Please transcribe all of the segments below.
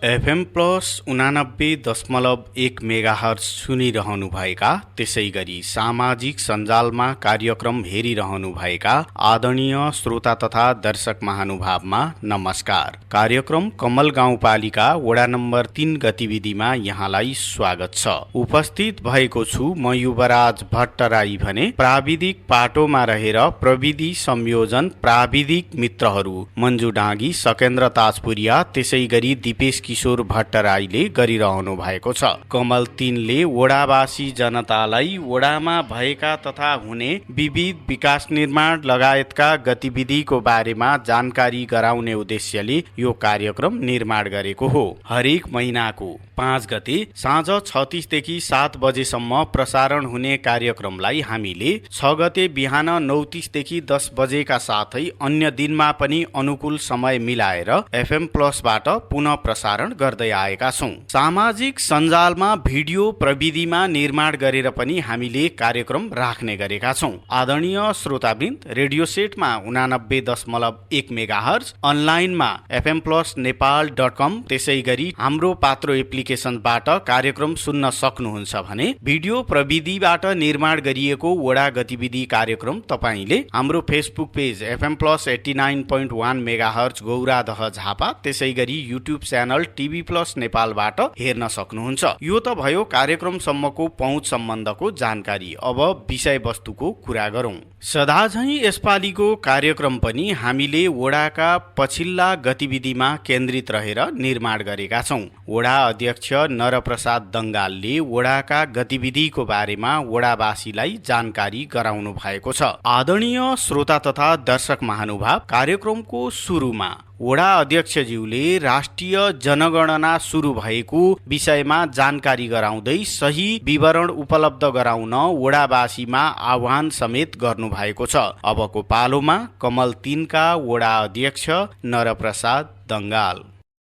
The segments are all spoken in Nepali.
एफएम प्लस 89.1 मेगाहर्ज सुनिरहनुभएका, त्यसै गरी सामाजिक सञ्जालमा कार्यक्रम हेरिरहनुभएका आदरणीय श्रोता तथा दर्शक महानुभावमा नमस्कार। कार्यक्रम कमल गाउँपालिका वडा नम्बर 3 गतिविधिमा यहाँलाई स्वागत छ। उपस्थित भएको छु म युवराज भट्टराई भने प्राविधिक पाटोमा रहेर प्रविधि संयोजन प्राविधिक मित्रहरू मन्जु डाँगी, सकेन्द्र ताजपुरिया, त्यसै गरी दिपेश किशोर भट्टराईले गरिरहनु भएको छ। कमल 3 ले वडावासी जनतालाई वडामा भएका तथा हुने विविध विकास निर्माण लगायतका गतिविधिको बारेमा जानकारी गराउने उद्देश्यले यो कार्यक्रम निर्माण गरेको हो। हरेक महिनाको 5 गते साँझ 6:30 देखि 7 बजेसम्म प्रसारण हुने कार्यक्रमलाई हामीले 6 गते बिहान 9:30 देखि 10 बजेका साथै अन्य दिनमा पनि अनुकूल समय मिलाएर एफएम प्लसबाट पुनः प्रसारण गर्दै आएका छौं। सामाजिक सञ्जालमा भिडियो प्रविधिमा निर्माण गरेर पनि हामीले कार्यक्रम राख्ने गरेका छौं। आदरणीय श्रोतावृन्द, रेडियो सेटमा 89.1 मेगाहर्ज, अनलाइनमा fmplus.nepal.com, त्यसै गरी हाम्रो पात्रो एप्लिकेसनबाट कार्यक्रम सुन्न सक्नुहुन्छ भने भिडियो प्रविधिबाट निर्माण गरिएको वडा गतिविधि कार्यक्रम तपाईले हाम्रो Facebook page FM plus 89.1 megahertz Gauradaha Jhapa, त्यसै गरी युट्युब च्यानल टिभी प्लस नेपालबाट हेर्न सक्नुहुन्छ। यो त भयो कार्यक्रमसम्मको पहुँच सम्बन्धको जानकारी। अब विषयवस्तुको कुरा गरौं। सदाझैं यसपालिको कार्यक्रम पनि हामीले वडाका पछिल्ला गतिविधिमा केन्द्रित रहेर निर्माण गरेका छौं। वडा अध्यक्ष नरप्रसाद दंगालले वडाका गतिविधिको बारेमा वडावासीलाई जानकारी गराउनु भएको छ। आदरणीय श्रोता तथा दर्शक महानुभाव, कार्यक्रमको सुरुमा वडा अध्यक्षज्यूले राष्ट्रिय जनगणना सुरु भएको विषयमा जानकारी गराउँदै सही विवरण उपलब्ध गराउन वडावासीमा आह्वान समेत गर्नु भएको छ। अबको पालोमा कमल 3 का वडा अध्यक्ष नरप्रसाद दंगाल।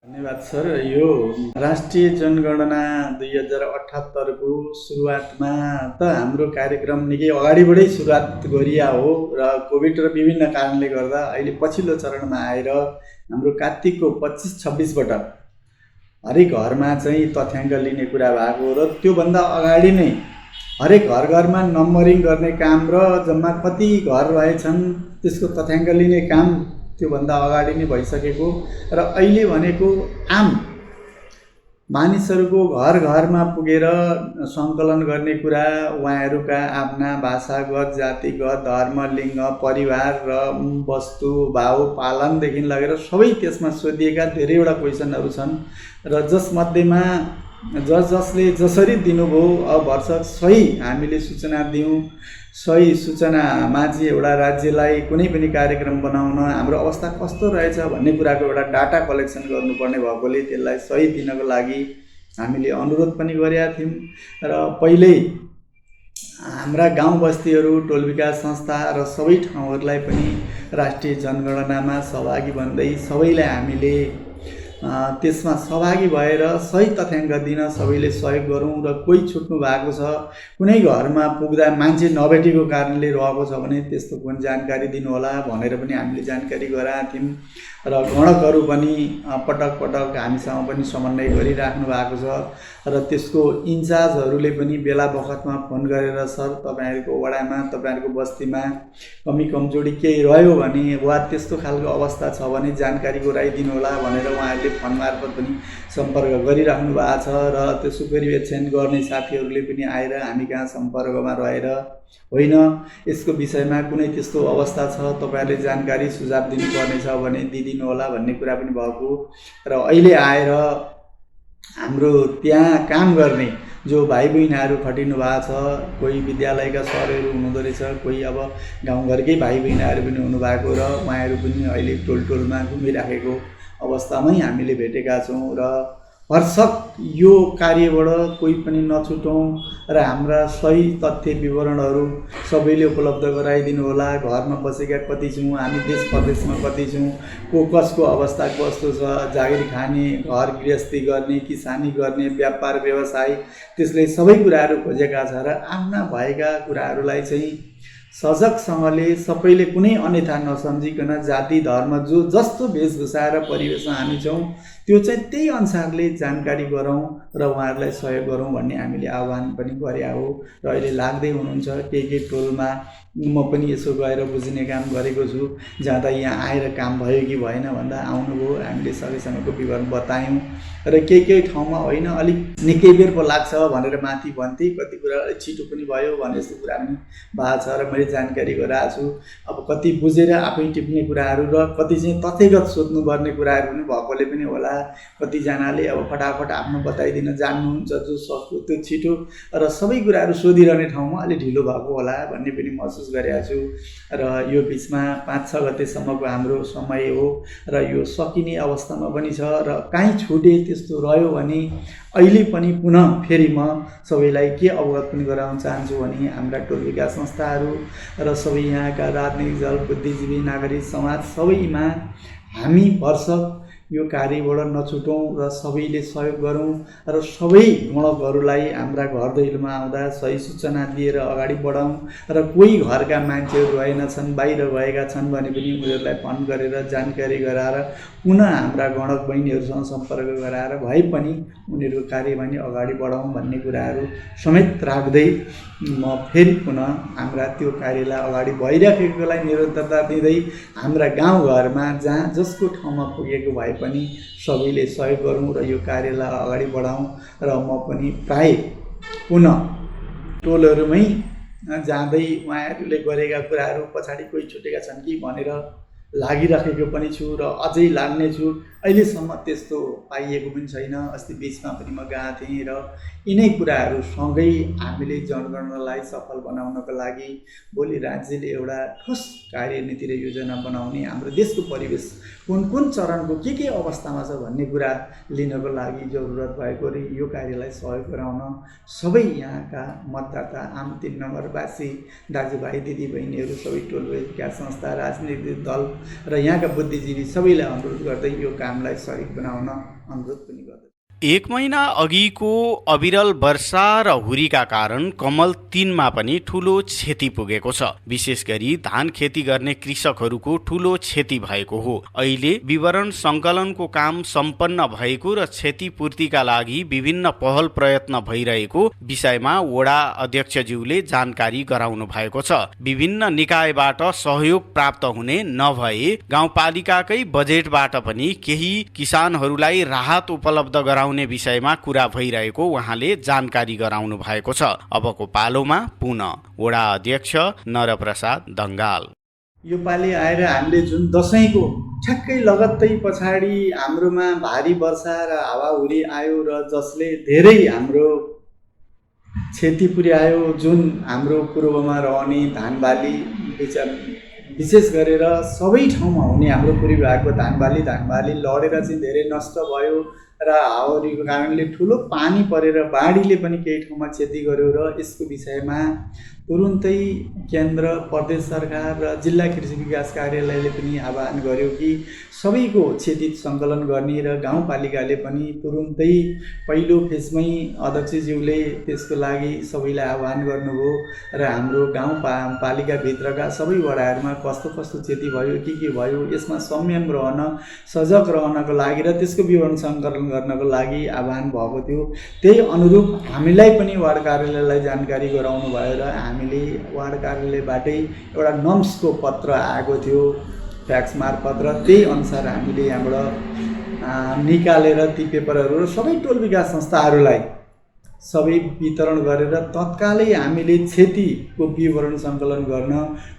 धन्यवाद सर। यो राष्ट्रिय जनगणना 2078 को सुरुवातमा त हाम्रो कार्यक्रम निकै अगाडिबाटै सुरुवात गरिया हो र कोभिड र विभिन्न कारणले गर्दा अहिले पछिल्लो चरणमा आएर हाम्रो कार्तिकको 25-26बाट हरेक घरमा चाहिँ तथ्याङ्क लिने कुरा भएको र त्योभन्दा अगाडि नै हरेक घरमा नम्बरिङ गर्ने काम र जम्मा कति घर रहेछन् त्यसको तथ्याङ्क लिने काम त्योभन्दा अगाडि नै भइसकेको र अहिले भनेको आम मानिसहरूको घरमा पुगेर सङ्कलन गर्ने कुरा, उहाँहरूका आफ्ना भाषागत, जातिगत, धर्म, लिङ्ग, परिवार र वस्तु भाव पालनदेखि लगेर सबै त्यसमा सोधिएका धेरैवटा क्वेसनहरू छन् र जसमध्येमा जसले जसरी दिनुभयो अब भरसक सही हामीले सूचना दिउँ। सही सूचनामा चाहिँ एउटा राज्यलाई कुनै पनि कार्यक्रम बनाउन हाम्रो अवस्था कस्तो रहेछ भन्ने कुराको एउटा डाटा कलेक्सन गर्नुपर्ने भएकोले त्यसलाई सही दिनको लागि हामीले अनुरोध पनि गरेका थियौँ र पहिल्यै हाम्रा गाउँ बस्तीहरू, टोल विकास संस्था र सबै ठाउँहरूलाई पनि राष्ट्रिय जनगणनामा सहभागी भन्दै सबैलाई हामीले त्यसमा सहभागी भएर सही तथ्याङ्क दिन सबैले सहयोग गरौँ र कोही छुट्नु भएको छ, कुनै घरमा पुग्दा मान्छे नभेटेको कारणले रहेको छ भने त्यस्तो पनि जानकारी दिनुहोला भनेर पनि हामीले जानकारी गराएका थियौँ र गणकहरू पनि पटक पटक हामीसँग पनि समन्वय गरिराख्नु भएको छ र त्यसको इन्चार्जहरूले पनि बेला बखतमा फोन गरेर सर तपाईँहरूको वडामा, तपाईँहरूको बस्तीमा कमी कमजोरी केही रह्यो भने वा त्यस्तो खालको अवस्था छ भने जानकारी गराइदिनु होला भनेर उहाँहरूले फोन मार्फत पनि सम्पर्क गरिराख्नु भएको छ र त्यो सुपरिवेक्षण गर्ने साथीहरूले पनि आएर हामी कहाँ सम्पर्कमा रहेर होइन यसको विषयमा कुनै त्यस्तो अवस्था छ तपाईँहरूले जानकारी सुझाव दिनुपर्नेछ भने दिदिनु होला भन्ने कुरा पनि भएको र अहिले आएर हाम्रो त्यहाँ काम गर्ने जो भाइ बहिनीहरू खटिनु भएको छ, कोही विद्यालयका सरहरू हुनुहुँदो रहेछ, कोही अब गाउँघरकै भाइ बहिनीहरू पनि हुनुभएको र उहाँहरू पनि अहिले टोलमा घुमिराखेको अवस्थामै हामीले भेटेका छौँ र भरसक यो कार्यबाट कोही पनि नछुटौँ र हाम्रा सही तथ्य विवरणहरू सबैले उपलब्ध गराइदिनु होला। घरमा बसेका कति छौँ, हामी देश प्रदेशमा कति छौँ, कसको अवस्था कस्तो छ, जागिर खाने, घर गृहस्थी गर्ने, किसानी गर्ने, व्यापार व्यवसाय, त्यसले सबै कुराहरू खोजेका छ र आफ्ना भएका कुराहरूलाई चाहिँ सजगसँगले सबैले कुनै अन्यथा नसम्झिकन जाति धर्म जो जस्तो वेशभूषा र परिवेशमा हामी छौँ त्यो चाहिँ त्यही अनुसारले जानकारी गरौँ र उहाँहरूलाई सहयोग गरौँ भन्ने हामीले आह्वान पनि गरे हो। र अहिले लाग्दै हुनुहुन्छ केही टोलमा म पनि यसो गएर बुझ्ने काम गरेको छु। जाँदा यहाँ आएर काम भयो कि भएन भन्दा आउनुभयो, हामीले सबैसँगको विवरण बतायौँ र केही ठाउँमा होइन अलिक निकै बेर पो लाग्छ भनेर माथि भन्थे, कति कुरा अलिक छिटो पनि भयो भने जस्तो कुरा पनि भएको छ र मैले जानकारी गराएको छु। अब कति बुझेर आफै टिप्ने कुराहरू र कति चाहिँ तथ्यगत सोध्नुपर्ने कुराहरू पनि भएकोले पनि होला। कतिजनाले अब फटाफट आफ्नो बताइदिन जान्नुहुन्छ जो सक्यो त्यो छिटो र सबै कुराहरू सोधिरहने ठाउँमा अलि ढिलो भएको होला भन्ने पनि महसुस गरेको छु। र यो बिचमा 5-6 गतेसम्मको हाम्रो समय हो र यो सकिने अवस्थामा पनि छ र काहीँ छुटे त्यस्तो रह्यो भने अहिले पनि पुनः फेरि म सबैलाई के अवगत पनि गराउन चाहन्छु भने हाम्रा टोल विकास संस्थाहरू र सबै यहाँका राजनीतिक दल, बुद्धिजीवी, नागरिक समाज सबैमा हामी भरसक यो कार्यबाट नछुटौँ र सबैले सहयोग गरौँ र सबै गणकहरूलाई हाम्रा घर दैलोमा आउँदा सही सूचना दिएर अगाडि बढाउँ र कोही घरका मान्छेहरू रहेनछन्, बाहिर गएका छन् भने पनि उनीहरूलाई फोन गरेर जानकारी गराएर पुनः हाम्रा गणक बहिनीहरूसँग सम्पर्क गराएर भए पनि उनीहरूको कार्यवाही अगाडि बढाउँ भन्ने कुराहरू समेत राख्दै म फेरि पुनः हाम्रा त्यो कार्यलाई अगाडि भइराखेकोलाई निरन्तरता दिँदै हाम्रा गाउँघरमा जहाँ जसको ठाउँमा पुगेको भए पनि सबैले सहयोग गरौँ र यो कार्यलाई अगाडि बढाउँ र म पनि प्राय पुनः टोलहरूमै जाँदै उहाँहरूले गरेका कुराहरू पछाडि कोही छुटेका छन् कि भनेर लागिराखेको पनि छु र अझै लाग्ने छु। अहिलेसम्म त्यस्तो पाइएको पनि छैन। अस्ति बिचमा पनि म गएको थिएँ र यिनै कुराहरू सँगै हामीले जनगणनालाई सफल बनाउनको लागि भोलि राज्यले एउटा ठोस कार्यनीति र योजना बनाउने, हाम्रो देशको परिवेश कुन चरणको के अवस्थामा छ भन्ने कुरा लिनको लागि जरुरत भएको र यो कार्यलाई सहयोग गराउन सबै यहाँका मतदाता, आम 3 नम्बरवासी दाजुभाइ दिदीबहिनीहरू, सबै टोल विकास संस्था, राजनीतिक दल र यहाँका बुद्धिजीवी सबैलाई अनुरोध गर्दै यो कामलाई सही बनाउन अनुरोध पनि गर्दै 1 महिना अघिको अविरल वर्षा र हुरीका कारण कमल 3 मा पनि ठूलो क्षति पुगेको छ। विशेष गरी धान खेती गर्ने कृषकहरूको ठूलो क्षति भएको हो। अहिले विवरण संकलनको काम सम्पन्न भएको र क्षतिपूर्तिका लागि विभिन्न पहल प्रयत्न भइरहेको विषयमा वडा अध्यक्षज्यूले जानकारी गराउनु भएको छ। विभिन्न निकायबाट सहयोग प्राप्त हुने नभए गाउँपालिकाकै बजेटबाट पनि केही किसानहरूलाई राहत उपलब्ध गराउनु विषयमा कुरा भइरहेको उहाँले जानकारी गराउनु भएको छ। अबको पालोमा पुनः वडा अध्यक्ष नरप्रसाद दङ्गाल। यो पालि आएर हामीले जुन दशैंको ठ्याक्कै लगत्तै पछाडि हाम्रोमा भारी वर्षा र हावाहुरी आयो र जसले धेरै हाम्रो क्षति पुर्यायो। जुन हाम्रो पूर्वमा रहने धानबाली विशेष गरेर सबै ठाउँमा हुने हाम्रो पूर्वी भागको धानबाली लडेर चाहिँ धेरै नष्ट भयो र हावाहुरीको कारणले ठुलो पानी परेर बाढीले पनि केही ठाउँमा क्षति गर्यो र यसको विषयमा तुरुन्तै केन्द्र, प्रदेश सरकार र जिल्ला कृषि विकास कार्यालयले पनि आह्वान गर्यो कि सबैको क्षति सङ्कलन गर्ने र गाउँपालिकाले पनि तुरुन्तै पहिलो फेजमै अध्यक्षज्यूले त्यसको लागि सबैलाई आह्वान गर्नुभयो र हाम्रो गाउँपालिकाभित्रका सबै वडाहरूमा कस्तो क्षति भयो, के भयो, यसमा संयम रहन, सजग रहनको लागि र त्यसको विवरण सङ्कलन गर्नको लागि आह्वान भएको थियो। त्यही अनुरूप हामीलाई पनि वार्ड कार्यालयलाई जानकारी गराउनु भयो र हामीले वार्ड कार्यालयबाटै एउटा नम्सको पत्र आएको थियो फ्याक्स मार्फत र त्यही अनुसार हामीले यहाँबाट निकालेर ती पेपरहरू र सबै टोल विकास संस्थाहरूलाई सबै वितरण गरेर तत्कालै हामीले क्षतिको विवरण सङ्कलन गर्न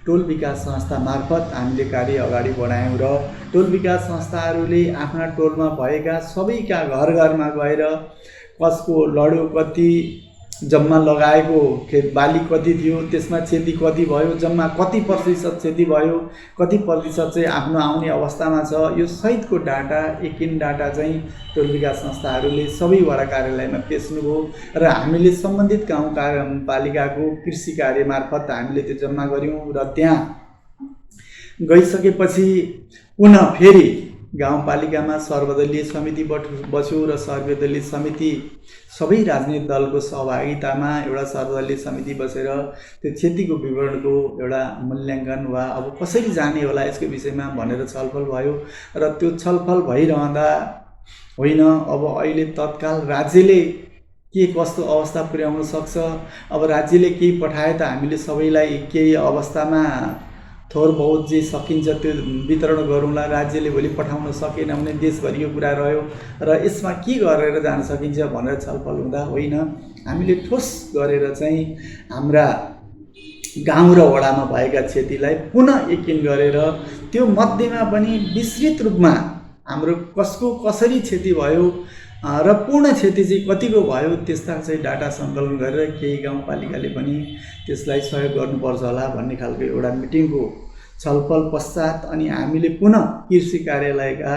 टोल विकास संस्था मार्फत हामीले कार्य अगाडि बढायौँ र टोल विकास संस्थाहरूले आफ्ना टोलमा भएका सबैका घरमा गएर कसको लड्यो, कति जम्मा लगाएको बाली कति थियो, त्यसमा क्षति कति भयो, जम्मा कति प्रतिशत क्षति भयो, कति प्रतिशत चाहिँ आफ्नो आउने अवस्थामा छ, यो सहितको डाटा एकिन डाटा चाहिँ टोल विकास संस्थाहरूले सबै वडा कार्यालयमा पेश्नुभयो र हामीले सम्बन्धित गाउँपालिकाको कृषि कार्य मार्फत हामीले त्यो जम्मा गऱ्यौँ र त्यहाँ गइसकेपछि पुनः फेरि गाउँपालिकामा सर्वदलीय समिति बस्यो र सर्वदलीय समिति सबै राजनीतिक दलको सहभागितामा एउटा सर्वदलीय समिति बसेर त्यो क्षतिको विवरणको एउटा मूल्याङ्कन वा अब कसरी जाने होला यसको विषयमा भनेर छलफल भयो र त्यो छलफल भइरहँदा होइन अब अहिले तत्काल राज्यले के कस्तो अवस्था पुर्याउन सक्छ, अब राज्यले केही पठाए त हामीले सबैलाई केही अवस्थामा थोर बहुत जे सकिन्छ त्यो वितरण गरौँला, राज्यले भोलि पठाउन सकेन भने देशभरिको कुरा रह्यो र यसमा के गरेर जान सकिन्छ भनेर छलफल हुँदा होइन, हामीले ठोस गरेर चाहिँ हाम्रा गाउँ र वडामा भएका क्षतिलाई पुनः यकिन गरेर त्यो मध्येमा पनि विस्तृत रूपमा हाम्रो कसको कसरी क्षति भयो र पूर्ण क्षति चाहिँ कतिको भयो त्यस्ता चाहिँ डाटा सङ्कलन गरेर केही गाउँपालिकाले पनि त्यसलाई सहयोग गर्नुपर्छ होला भन्ने खालको एउटा मिटिङको छलफल पश्चात अनि हामीले पुनः कृषि कार्यालयका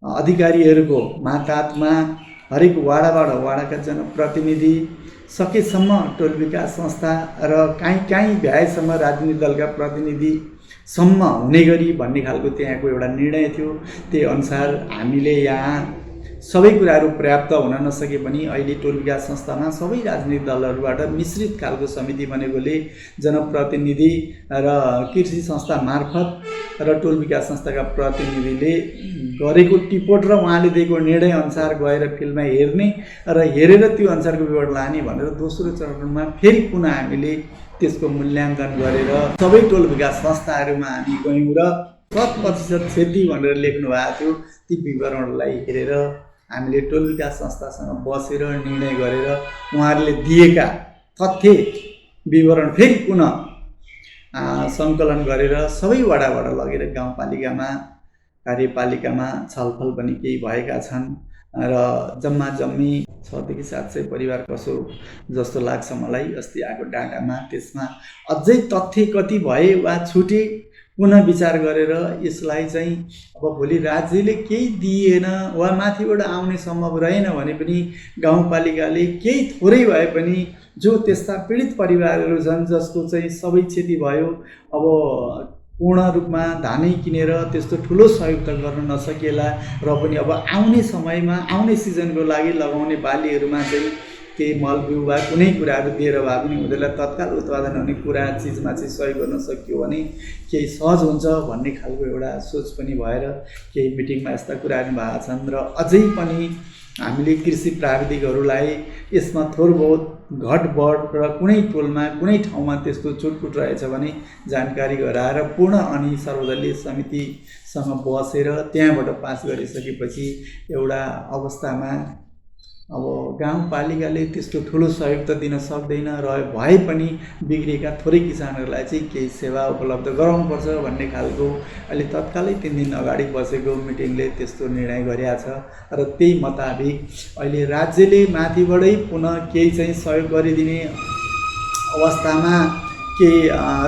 अधिकारीहरूको मातहतमा हरेक वाडाबाट वाडाका जनप्रतिनिधि सकेसम्म टोल विकास संस्था र काहीँ भ्याएसम्म राजनीतिक दलका प्रतिनिधिसम्म हुने गरी भन्ने खालको त्यहाँको एउटा निर्णय थियो। त्यही अनुसार हामीले यहाँ सबै कुराहरू पर्याप्त हुन नसके पनि अहिले टोल विकास संस्थामा सबै राजनीतिक दलहरूबाट मिश्रित खालको समिति बनेकोले जनप्रतिनिधि र कृषि संस्था मार्फत र टोल विकास संस्थाका प्रतिनिधिले गरेको टिपोट र उहाँले दिएको निर्णय अनुसार गएर फिल्डमा हेर्ने र हेरेर त्यो अनुसारको विवरण लाने भनेर दोस्रो चरणमा फेरि पुनः हामीले त्यसको मूल्याङ्कन गरेर सबै टोल विकास संस्थाहरूमा हामी गयौँ र 100% क्षति भनेर लेख्नु भएको थियो ती विवरणलाई हेरेर हामीले टोल विकास संस्थासँग बसेर निर्णय गरेर उहाँहरूले दिएका तथ्य विवरण फेरि पुनः सङ्कलन गरेर सबै वडाबाट लगेर गाउँपालिकामा कार्यपालिकामा छलफल पनि केही भएका छन् र जम्मा जम्मी 600 देखि 700 परिवार कसो जस्तो लाग्छ मलाई अस्ति आएको डाटामा। त्यसमा अझै तथ्य कति भए वा छुटे पुनः विचार गरेर यसलाई चाहिँ अब भोलि राज्यले केही दिएन वा माथिबाट आउने सम्भव रहेन भने पनि गाउँपालिकाले केही थोरै भए पनि जो त्यस्ता पीडित परिवारहरू छन् जसको चाहिँ सबै क्षति भयो, अब पूर्ण रूपमा धानै किनेर त्यस्तो ठुलो सहयोग त गर्न नसकेला र पनि अब आउने समयमा आउने सिजनको लागि लगाउने बालीहरूमा चाहिँ केही मलबिउ वा कुनै कुराहरू दिएर भए पनि उनीहरूलाई तत्काल उत्पादन हुने कुरा चिजमा चाहिँ सहयोग गर्न सकियो भने केही सहज हुन्छ भन्ने खालको एउटा सोच पनि भएर केही मिटिङमा यस्ता कुराहरू भएका छन् र अझै पनि हामीले कृषि प्राविधिकहरूलाई यसमा थोर बहुत घटबढ र कुनै टोलमा कुनै ठाउँमा त्यस्तो छुटपुट रहेछ भने जानकारी गराएर पूर्ण अनि सर्वदलीय समितिसँग बसेर त्यहाँबाट पास गरिसकेपछि एउटा अवस्थामा अब गाउँपालिकाले त्यस्तो ठुलो सहयोग त दिन सक्दैन र भए पनि बिग्रेका थोरै किसानहरूलाई चाहिँ केही सेवा उपलब्ध गराउनुपर्छ भन्ने खालको अहिले तत्कालै 3 दिन अगाडि बसेको मिटिङले त्यस्तो निर्णय गरेका छ र त्यही मुताबिक अहिले राज्यले माथिबाटै पुनः केही चाहिँ सहयोग गरिदिने अवस्थामा केही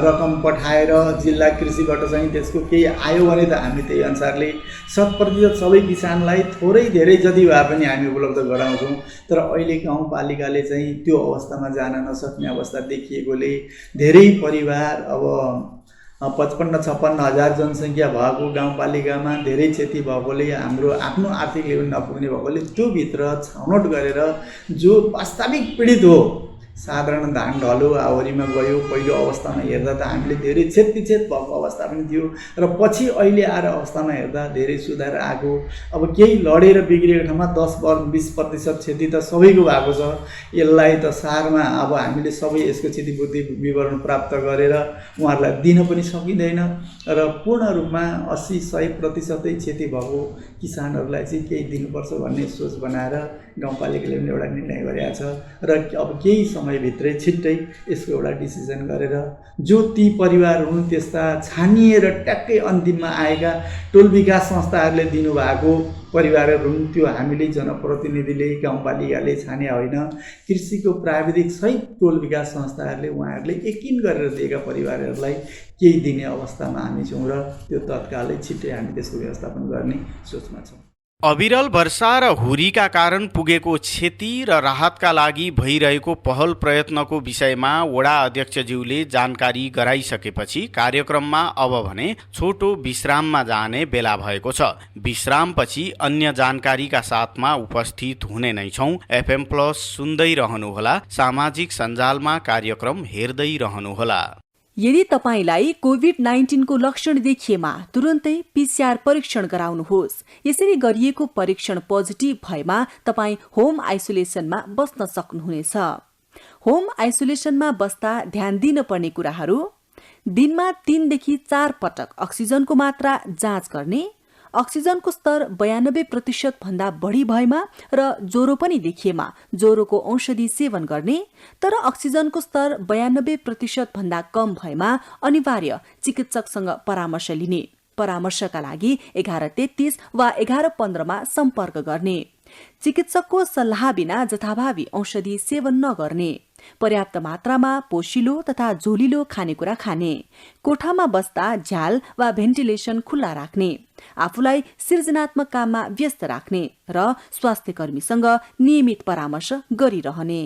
रकम पठाएर जिल्ला कृषिबाट चाहिँ त्यसको केही आयो भने त हामी त्यही अनुसारले 100% सबै किसानलाई थोरै धेरै जति भए पनि हामी उपलब्ध गराउँछौँ। तर अहिले गाउँपालिकाले चाहिँ त्यो अवस्थामा जान नसक्ने अवस्था देखिएकोले धेरै परिवार अब 55-56 हजार जनसङ्ख्या भएको गाउँपालिकामा धेरै क्षति भएकोले हाम्रो आफ्नो आर्थिक लेभल नपुग्ने भएकोले त्यो भित्र छानौट गरेर जो वास्तविक पीडित हो, साधारण धान ढलो आवरीमा गयो पहिलो अवस्थामा हेर्दा त हामीले धेरै क्षतिक्षेत भएको अवस्था पनि थियो र पछि अहिले आएर अवस्थामा हेर्दा धेरै सुधार आएको। अब केही लडेर बिग्रेको ठाउँमा 10-20% क्षति त सबैको भएको छ। यसलाई त सारमा अब हामीले सबै यसको क्षतिपूर्ति विवरण प्राप्त गरेर उहाँहरूलाई दिन पनि सकिँदैन र पूर्ण रूपमा 80-100% क्षति भएको किसानहरूलाई चाहिँ केही दिनुपर्छ भन्ने सोच बनाएर गाउँपालिकाले पनि एउटा निर्णय गरेको छ र अब केही समयभित्रै छिट्टै यसको एउटा डिसिजन गरेर जो ती परिवार हुन् त्यस्ता छानिएर ट्याक्कै अन्तिममा आएका टोल विकास संस्थाहरूले दिनुभएको परिवारहरू हुन्, त्यो हामीले जनप्रतिनिधिले गाउँपालिकाले छाने होइन, कृषिको प्राविधिक सहित टोल विकास संस्थाहरूले उहाँहरूले यकिन गरेर दिएका परिवारहरूलाई केही दिने अवस्थामा हामी छौँ र त्यो तत्कालै छिट्टै हामी त्यसको व्यवस्थापन गर्ने सोचमा छौँ। अविरल वर्षा र हुरीका कारण पुगेको क्षति र राहतका लागि भइरहेको पहल प्रयत्नको विषयमा वडा अध्यक्षज्यूले जानकारी गराइसकेपछि कार्यक्रममा अब भने छोटो विश्राममा जाने बेला भएको छ। विश्रामपछि अन्य जानकारीका साथमा उपस्थित हुने नै छौं। एफएम प्लस सुन्दै रहनुहोला, सामाजिक सञ्जालमा कार्यक्रम हेर्दै रहनुहोला। यदि तपाईलाई कोभिड-19 को लक्षण देखिएमा तुरुन्तै पीसीआर परीक्षण गराउनुहोस्। यसरी गरिएको परीक्षण पोजिटिभ भएमा तपाई होम आइसोलेसनमा बस्न सक्नुहुनेछ। होम आइसोलेसनमा बस्दा ध्यान दिन पर्ने कुराहरू: दिनमा 3 देखि 4 पटक अक्सिजनको मात्रा जाँच गर्ने, अक्सिजनको स्तर 92% भन्दा बढी भएमा र ज्वरो पनि देखिएमा ज्वरोको औषधि सेवन गर्ने, तर अक्सिजनको स्तर 92% भन्दा कम भएमा अनिवार्य चिकित्सकसँग परामर्श लिने। परामर्शका लागि 1133 वा 1115 मा सम्पर्क गर्ने। चिकित्सकको सल्लाह बिना जथाभावी औषधि सेवन नगर्ने। पर्याप्त मात्रामा पोषिलो तथा झोलिलो खानेकुरा खाने। कोठामा बस्दा झ्याल वा भेन्टिलेसन खुल्ला राख्ने। आफूलाई सृजनात्मक काममा व्यस्त राख्ने र स्वास्थ्य कर्मीसँग नियमित परामर्श गरिरहने।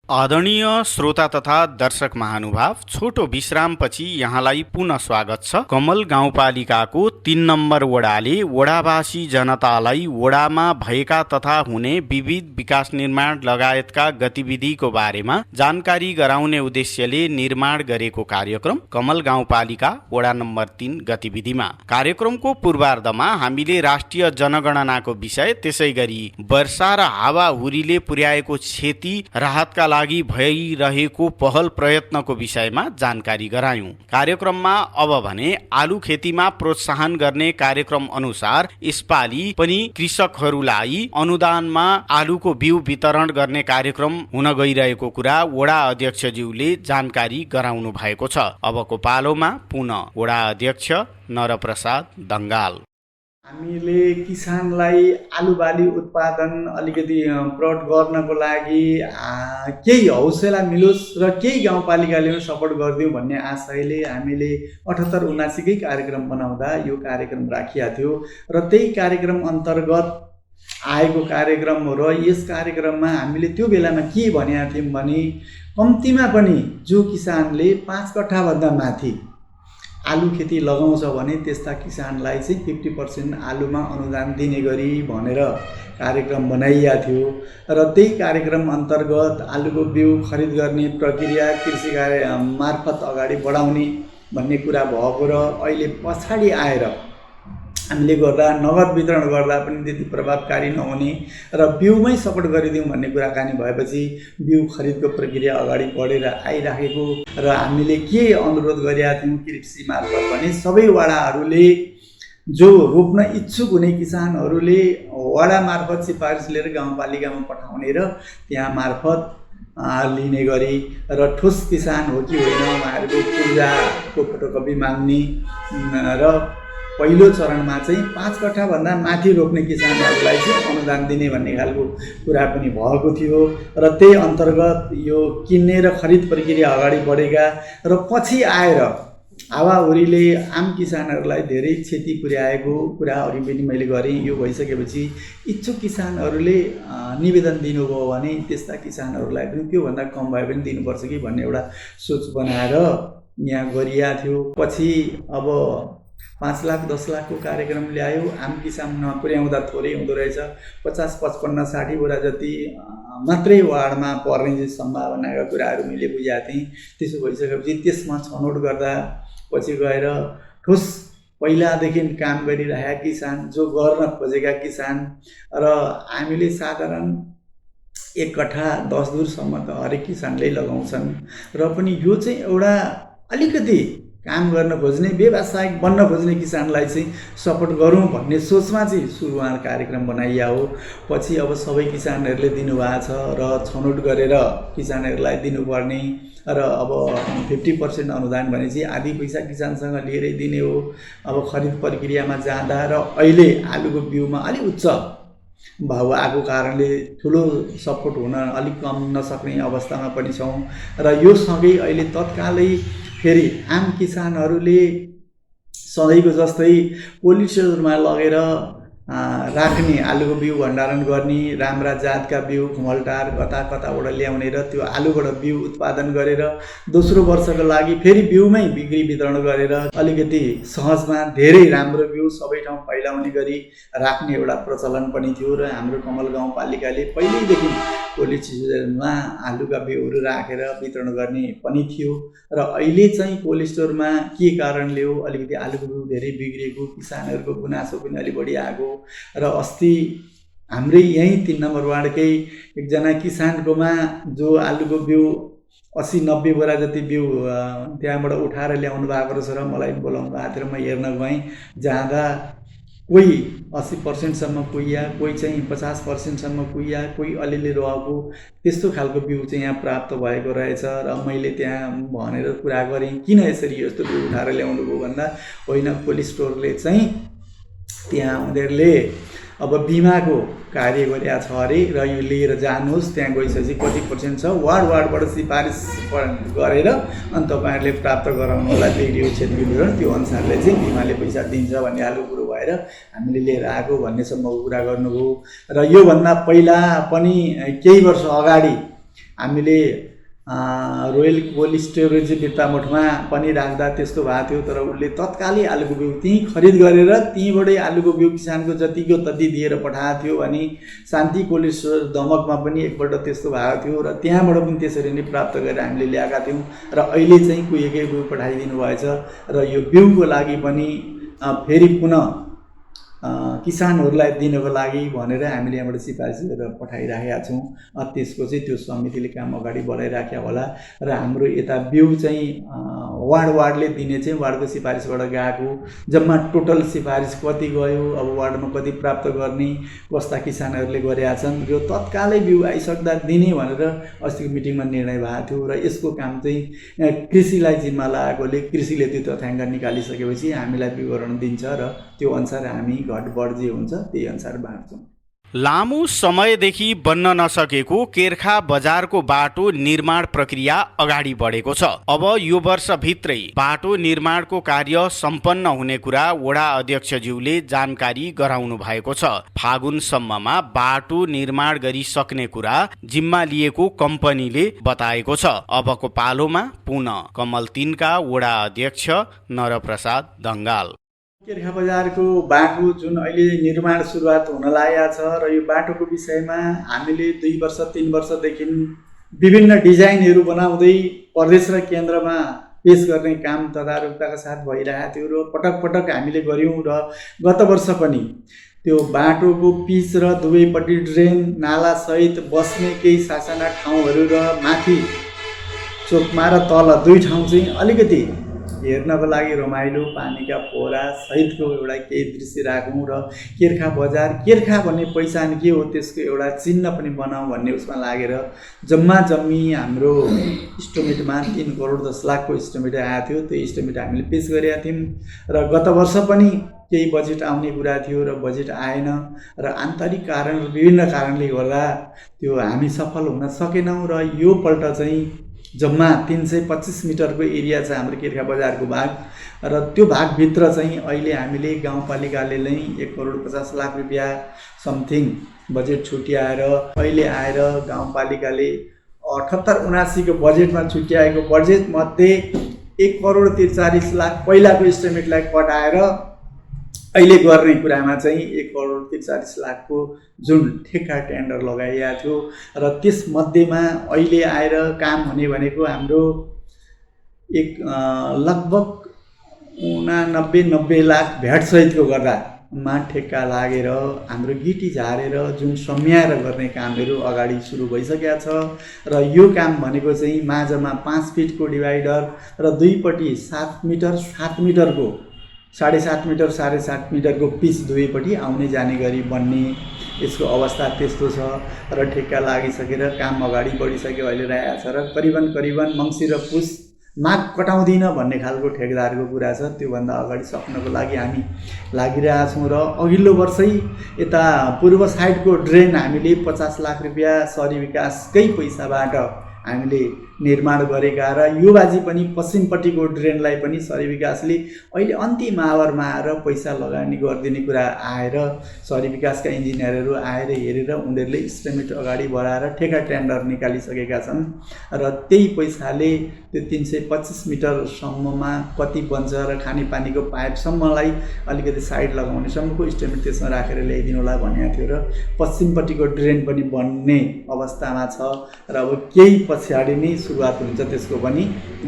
आदरणीय श्रोता तथा दर्शक महानुभाव, छोटो विश्रामपछि यहाँलाई पुनः स्वागत छ। कमल गाउँपालिकाको 3 नम्बर वडाले वडावासी जनतालाई वडामा भएका तथा हुने विविध विकास निर्माण लगायतका गतिविधिको बारेमा जानकारी गराउने उद्देश्यले निर्माण गरेको कार्यक्रम कमल गाउँपालिका वडा नम्बर 3 गतिविधिमा। कार्यक्रमको पूर्वार्धमा हामीले राष्ट्रिय जनगणनाको विषय, त्यसै गरी वर्षा र हावाहुरीले पुर्याएको क्षति राहतका लागि भइरहेको पहल प्रयत्नको विषयमा जानकारी गरायौं। कार्यक्रममा अब भने आलु खेतीमा प्रोत्साहन गर्ने कार्यक्रम अनुसार यसपालि पनि कृषकहरूलाई अनुदानमा आलुको बिउ वितरण गर्ने कार्यक्रम हुन गइरहेको कुरा वडा अध्यक्षज्यूले जानकारी गराउनु भएको छ। अबको पालोमा पुनः वडा अध्यक्ष नरप्रसाद दङ्गाल। हामीले किसानलाई आलुबाली उत्पादन अलिकति प्रट गर्नको लागि केही हौसला मिलोस् र केही गाउँपालिकाले पनि सपोर्ट गरिदिउँ भन्ने आशयले हामीले 78-79 कै कार्यक्रम बनाउँदा यो कार्यक्रम राखिएको थियो र त्यही कार्यक्रम अन्तर्गत आएको कार्यक्रम हो। र यस कार्यक्रममा हामीले त्यो बेलामा के भनेका थियौँ भने कम्तीमा पनि जो किसानले 5 कट्ठाभन्दा माथि आलु खेती लगाउँछ भने त्यस्ता किसानलाई चाहिँ 50% आलुमा अनुदान दिने गरी भनेर कार्यक्रम बनाइएको थियो र त्यही कार्यक्रम अन्तर्गत आलुको बिउ खरिद गर्ने प्रक्रिया कृषि कार्य मार्फत अगाडि बढाउने भन्ने कुरा भएको र अहिले पछाडि आएर हामीले गर्दा नगद वितरण गर्दा पनि त्यति प्रभावकारी नहुने र बिउमै सपोर्ट गरिदिउँ भन्ने कुराकानी भएपछि बिउ खरिदको प्रक्रिया अगाडि बढेर आइराखेको र हामीले के अनुरोध गरेका थियौँ कृषि मार्फत भने सबै वडाहरूले जो रोप्न इच्छुक हुने किसानहरूले वडा मार्फत सिफारिस लिएर गाउँपालिकामा पठाउने र त्यहाँ मार्फत लिने गरी र ठोस किसान हो कि होइन उहाँहरूको पूर्जाको फोटोकपी माग्ने र पहिलो चरणमा चाहिँ 5 कट्ठाभन्दा माथि रोप्ने किसानहरूलाई चाहिँ अनुदान दिने भन्ने खालको कुरा पनि भएको थियो र त्यही अन्तर्गत यो किन्ने र खरिद प्रक्रिया अगाडि बढेका र पछि आएर हावाहुरीले आम किसानहरूलाई धेरै क्षति पुर्याएको कुराहरू पनि मैले गरेँ। यो भइसकेपछि इच्छुक किसानहरूले निवेदन दिनुभयो भने त्यस्ता किसानहरूलाई पनि त्योभन्दा कम भए पनि दिनुपर्छ कि भन्ने एउटा सोच बनाएर यहाँ गरिएको थियो। पछि अब 5 लाख 10 लाखको कार्यक्रम ल्यायो। आम किसान नपुर्याउँदा थोरै हुँदो रहेछ। 50, 55, 60 बोरा जति मात्रै वार्डमा पर्ने सम्भावनाका कुराहरू मैले बुझाएको थिएँ। त्यसो भइसकेपछि त्यसमा छनौट गर्दा पछि गएर ठोस पहिलादेखि काम गरिरहेका किसान, जो गर्न खोजेका किसान र हामीले साधारण 1 कट्ठा 10 दूरसम्म त हरेक किसानले लगाउँछन् र पनि यो चाहिँ एउटा अलिकति काम गर्न खोज्ने व्यवसायिक बन्न खोज्ने किसानलाई चाहिँ सपोर्ट गरौँ भन्ने सोचमा चाहिँ सुरुवात कार्यक्रम बनाइया हो। पछि अब सबै किसानहरूले दिनुभएको छ र छनौट गरेर किसानहरूलाई दिनुपर्ने र अब 50% अनुदान भनेपछि आधी पैसा किसानसँग लिएरै दिने हो। अब खरिद प्रक्रियामा जाँदा र अहिले आलुको बिउमा अलिक उच्च भाउ आएको कारणले ठुलो सपोर्ट हुन अलिक कम नसक्ने अवस्थामा पनि छौँ र यो सँगै अहिले तत्कालै फेरि आम किसानहरूले सधैँको जस्तै कोल्ड स्टोरमा लगेर राख्ने, आलुको बिउ भण्डारण गर्ने, राम्रा जातका बिउ घुमलटार कता कताबाट ल्याउने र त्यो आलुबाट बिउ उत्पादन गरेर दोस्रो वर्षको लागि फेरि बिउमै बिक्री वितरण गरेर अलिकति सहजमा धेरै राम्रो बिउ सबै ठाउँ फैलाउने गरी राख्ने एउटा प्रचलन पनि थियो र हाम्रो कमल गाउँपालिकाले पहिल्यैदेखि कोल्ड स्टोरमा आलुका बिउहरू राखेर वितरण गर्ने पनि थियो र अहिले चाहिँ कोल्ड स्टोरमा के कारणले हो अलिकति आलुको बिउ धेरै बिग्रिएको, किसानहरूको गुनासो पनि अलि बढी आएको र अस्ति हाम्रै यहीँ 3 नम्बर वार्डकै एकजना किसानकोमा जो आलुको बिउ 80-90 बोरा जति बिउ त्यहाँबाट उठाएर ल्याउनु भएको रहेछ र मलाई बोलाउनु भएको थियो र म हेर्न गएँ। जाँदा कोही 80% कुहिया, कोही चाहिँ 50% कुहिया, कोही अलिअलि रहेको त्यस्तो खालको बिउ चाहिँ यहाँ प्राप्त भएको रहेछ र मैले त्यहाँ भनेर कुरा गरेँ किन यसरी यस्तो बिउ उठाएर ल्याउनु भयो भन्दा होइन कोल्ड स्टोरले चाहिँ त्यहाँ उनीहरूले अब बिमाको कार्य गरेका छ अरे र यो लिएर जानुहोस्, त्यहाँ गइसकेपछि कति % छ वार्डबाट सिफारिस गरेर अनि तपाईँहरूले प्राप्त गराउनु होला भिडियो क्षेत्र विवरण, त्यो अनुसारले चाहिँ बिमाले पैसा दिन्छ भन्ने खालको कुरो भएर हामीले लिएर आएको भन्नेसम्मको कुरा गर्नुभयो। र योभन्दा पहिला पनि केही वर्ष अगाडि हामीले रोयल कोल्ड स्टोरेज बिर्तामोठमा पनि राख्दा त्यस्तो भएको थियो, तर उसले तत्कालै आलुको बिउ त्यहीँ खरिद गरेर त्यहीँबाटै आलुको बिउ किसानको जतिको तति दिएर पठाएको थियो भने शान्ति कोल्ड स्टोर दमकमा पनि एकपल्ट त्यस्तो भएको थियो र त्यहाँबाट पनि त्यसरी नै प्राप्त गरेर हामीले ल्याएका थियौँ र अहिले चाहिँ कुहिएकै बिउ पठाइदिनु भएछ र यो बिउको लागि पनि फेरि पुनः किसानहरूलाई दिनको लागि भनेर हामीले यहाँबाट सिफारिस गरेर पठाइराखेका छौँ। त्यसको चाहिँ त्यो समितिले काम अगाडि बढाइराख्या होला र हाम्रो यता बिउ चाहिँ वार्डले दिने चाहिँ वार्डको सिफारिसबाट गएको जम्मा टोटल सिफारिस कति गयो, अब वार्डमा कति प्राप्त गर्ने, कस्ता किसानहरूले गरेका छन्, यो तत्कालै बिउ आइसक्दा दिने भनेर अस्तिको मिटिङमा निर्णय भएको थियो र यसको काम चाहिँ कृषिलाई जिम्मा लगाएकोले कृषिले त्यो तथ्याङ्क निकालिसकेपछि हामीलाई विवरण दिन्छ र त्यो अनुसार हामी घटबढ जे हुन्छ त्यही अनुसार बाँड्छौँ। लामो समयदेखि बन्न नसकेको केर्खा बजारको बाटो निर्माण प्रक्रिया अगाडि बढेको छ। अब यो वर्षभित्रै बाटो निर्माणको कार्य सम्पन्न हुने कुरा वडा अध्यक्षज्यूले जानकारी गराउनु भएको छ। फागुनसम्ममा बाटो निर्माण गरिसक्ने कुरा जिम्मा लिएको कम्पनीले बताएको छ। अबको पालोमा पुनः कमल 3 का वडा अध्यक्ष नरप्रसाद दङ्गाल। केर्खा बजारको बाटो जुन अहिले निर्माण सुरुवात हुन लागेको छ र यो बाटोको विषयमा हामीले 2 वर्ष 3 वर्षदेखि विभिन्न डिजाइनहरू बनाउँदै प्रदेश र केन्द्रमा पेश गर्ने काम तदारुकताका साथ भइरहेको थियो र पटक पटक हामीले गऱ्यौँ र गत वर्ष पनि त्यो बाटोको पिच र दुवैपट्टि ड्रेन नाला सहित बस्ने केही सासाना ठाउँहरू र माथि चोकमा र तल 2 ठाउँ चाहिँ अलिकति हेर्नको लागि रमाइलो पानीका पोरा सहितको एउटा केही दृश्य राखौँ र केर्खा बजार केर्खा भन्ने पहिचान के हो त्यसको एउटा चिन्ह पनि बनाऊँ भन्ने उसमा लागेर जम्मी हाम्रो इस्टिमेटमा 3 करोड 10 लाखको इस्टिमेट आएको थियो। त्यो इस्टिमेट हामीले पेश गरेका थियौँ र गत वर्ष पनि केही बजेट आउने कुरा थियो र बजेट आएन र आन्तरिक कारण विभिन्न कारणले गर्दा त्यो हामी सफल हुन सकेनौँ र यो पल्ट चाहिँ जम्मा 325 मिटरको एरिया छ हाम्रो केर्खा बजारको भाग र त्यो भागभित्र चाहिँ अहिले हामीले गाउँपालिकाले नै 1 करोड 50 लाख रुपियाँ समथिङ बजेट छुट्याएर अहिले आएर गाउँपालिकाले 78-79 को बजेटमा छुट्याएको बजेट मध्ये 1 करोड 43 लाख पहिलाको इस्टिमेटलाई कटाएर अहिले गर्ने कुरामा चाहिँ 1 करोड 43 लाखको जुन ठेक्का टेन्डर लगाइएको थियो र त्यसमध्येमा अहिले आएर काम हुने भनेको हाम्रो लगभग 89-90 लाख भ्याट सहितको गर्दामा ठेक्का लागेर हाम्रो गिटी झारेर जुन सम्याएर गर्ने कामहरू अगाडि सुरु भइसकेको छ र यो काम भनेको चाहिँ माझमा 5 फिटको डिभाइडर र दुईपट्टि 7 मिटर 7 मिटरको 7.5 मिटर 7.5 मिटरको पिच दुवैपट्टि आउने जाने गरी बन्ने यसको अवस्था त्यस्तो छ र ठेक्का लागिसकेर काम अगाडि बढिसक्यो अहिले रहेको छ र करिबन मङ्सिर र पुस माग कटाउँदिन भन्ने खालको ठेकेदारको कुरा छ। त्योभन्दा अगाडि सक्नको लागि हामी लागिरहेका छौँ र अघिल्लो वर्षै यता पूर्व साइडको ड्रेन हामीले 50 लाख रुपियाँ शहरी विकासकै पैसाबाट हामीले निर्माण गरेका र युवाजी पनि पश्चिमपट्टिको ड्रेनलाई पनि शहरी विकासले अहिले अन्तिम आवरमा आएर पैसा लगानी गरिदिने कुरा आएर शहरी विकासका इन्जिनियरहरू आएर हेरेर उनीहरूले इस्टिमेट अगाडि बढाएर ठेका टेन्डर निकालिसकेका छन् र त्यही पैसाले त्यो 325 मिटरसम्ममा कति बन्छ र खानेपानीको पाइपसम्मलाई अलिकति साइड लगाउनेसम्मको इस्टिमेट त्यसमा राखेर ल्याइदिनु होला भनेको थियो र पश्चिमपट्टिको ड्रेन पनि बन्ने अवस्थामा छ र अब केही पछाडि नै सुरुवात हुन्छ त्यसको पनि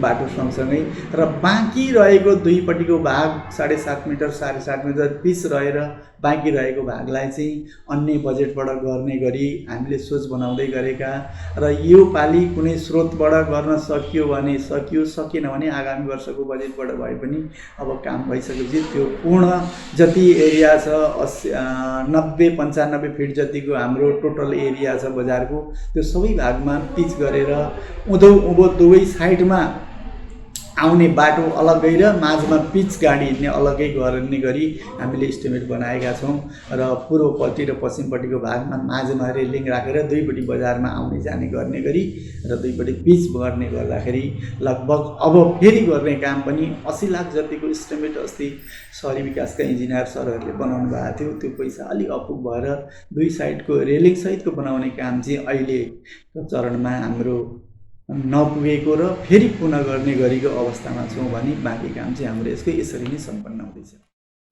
बाटो सँगसँगै र बाँकी रहेको दुईपट्टिको भाग 7.5 मिटर 7.5 मिटर पिच रहेर बाँकी रहेको भागलाई चाहिँ अन्य बजेटबाट गर्ने गरी हामीले सोच बनाउँदै गरेका र यो पालि कुनै स्रोतबाट गर्न सकियो भने सकियो, सकिएन भने आगामी वर्षको बजेटबाट भए पनि अब काम भइसकेपछि त्यो पूर्ण जति एरिया छ 90-95 फिट जतिको हाम्रो टोटल एरिया छ बजारको त्यो सबै भागमा पिच गरेर उँभो दुवै साइडमा आउने बाटो अलग्गै र माझमा पिच गाडी हिँड्ने अलग्गै गर्ने गरी हामीले इस्टिमेट बनाएका छौँ र पूर्वपट्टि र पश्चिमपट्टिको भागमा माझमा रेलिङ राखेर दुईपट्टि बजारमा आउने जाने गर्ने गरी र दुईपट्टि पिच गर्ने गर्दाखेरि लगभग अब फेरि गर्ने काम पनि 80 लाख जतिको इस्टिमेट अस्ति शहरी विकासका इन्जिनियर सरहरूले बनाउनु भएको थियो। त्यो पैसा अलिक अपुग भएर दुई साइडको रेलिङ सहितको बनाउने काम चाहिँ अहिलेको चरणमा हाम्रो नपुगेको र फेरि पुनः गर्ने गरेको अवस्थामा छौँ भने बाँकी काम चाहिँ हाम्रो यसरी नै सम्पन्न हुँदैछ।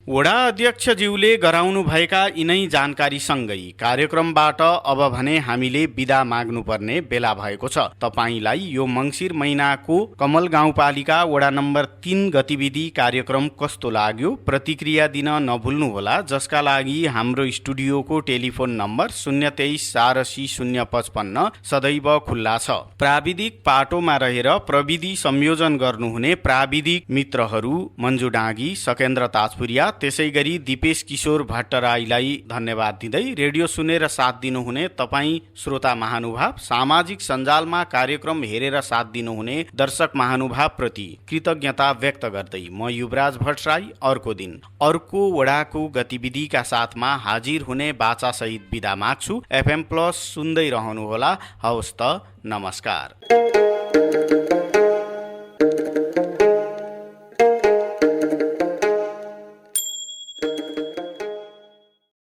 वडा अध्यक्षज्यूले गराउनु भएका यिनै जानकारीसँगै कार्यक्रमबाट अब भने हामीले बिदा माग्नुपर्ने बेला भएको छ। तपाईलाई यो मङ्सिर महिनाको कमल गाउँपालिका वडा नम्बर 3 गतिविधि कार्यक्रम कस्तो लाग्यो प्रतिक्रिया दिन नभुल्नुहोला, जसका लागि हाम्रो स्टुडियोको टेलिफोन नम्बर 023 480 055 सदैव खुल्ला छ। प्राविधिक पाटोमा रहेर प्रविधि संयोजन गर्नुहुने प्राविधिक मित्रहरू मन्जु डाँगी, सकेन्द्र ताजपुरिया, त्यसैगरी दिपेश किशोर भट्टराईलाई धन्यवाद दिँदै रेडियो सुनेर साथ दिनुहुने तपाईँ श्रोता महानुभाव, सामाजिक सञ्जालमा कार्यक्रम हेरेर साथ दिनुहुने दर्शक महानुभाव प्रति कृतज्ञता व्यक्त गर्दै म युवराज भट्टराई अर्को दिन अर्को वडाको गतिविधिका साथमा हाजिर हुने बाचासहित बिदा माग्छु। FM+ सुन्दै रहनुहोला। हवस् त, नमस्कार।